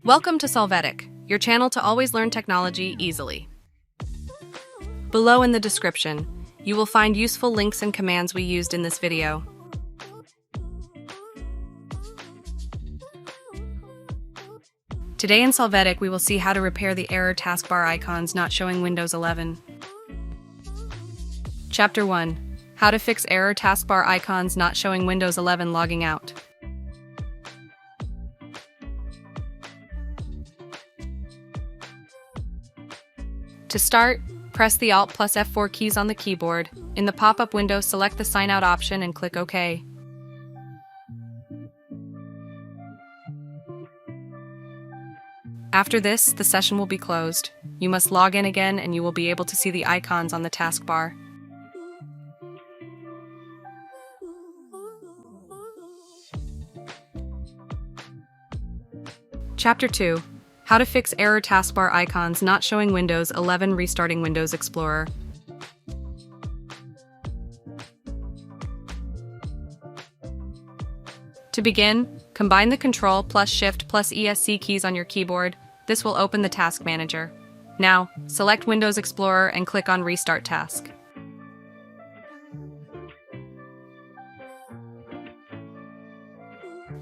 Welcome to Solvetic, your channel to always learn technology easily. Below in the description, you will find useful links and commands we used in this video. Today in Solvetic, we will see how to repair the error taskbar icons not showing Windows 11. Chapter 1. How to fix error taskbar icons not showing Windows 11 logging out. To start, press the Alt plus F4 keys on the keyboard. In the pop-up window, select the Sign Out option and click OK. After this, the session will be closed. You must log in again and you will be able to see the icons on the taskbar. Chapter 2. How to fix error taskbar icons not showing Windows 11 restarting Windows Explorer. To begin, combine the Ctrl plus Shift plus ESC keys on your keyboard. This will open the Task Manager. Now, select Windows Explorer and click on Restart Task.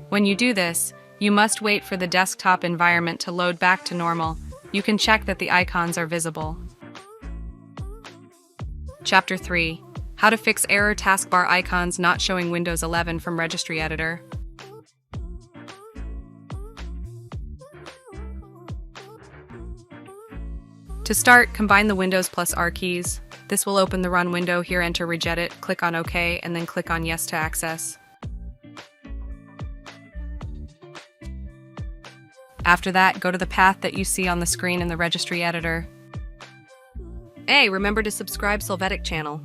When you do this, you must wait for the desktop environment to load back to normal. You can check that the icons are visible. Chapter 3. How to fix error taskbar icons not showing Windows 11 from Registry Editor. To start, combine the Windows plus R keys. This will open the Run window. Here enter Regedit, click on OK, and then click on Yes to access. After that, go to the path that you see on the screen in the Registry Editor. Hey, remember to subscribe Solvetic channel.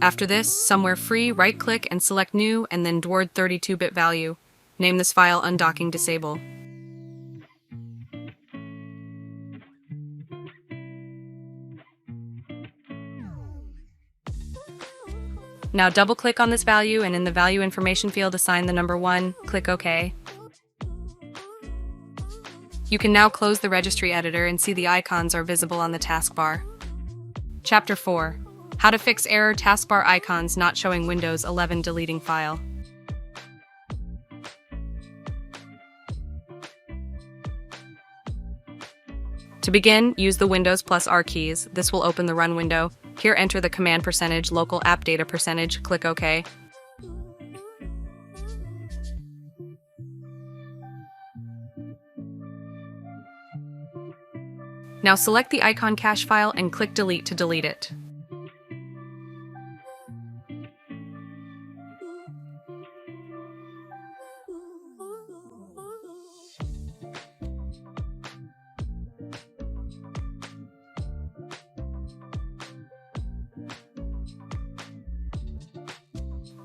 After this, somewhere free, right-click and select New and then DWORD 32-bit value. Name this file Undocking Disable. Now double-click on this value and in the value information field assign the number 1, click OK. You can now close the Registry Editor and see the icons are visible on the taskbar. Chapter 4. How to fix error taskbar icons not showing Windows 11 deleting file. To begin, use the Windows plus R keys. This will open the Run window. Here enter the command % local app data %, click OK. Now select the icon cache file and click Delete to delete it.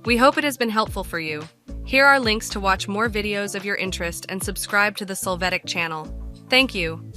We hope it has been helpful for you. Here are links to watch more videos of your interest and subscribe to the Solvetic channel. Thank you.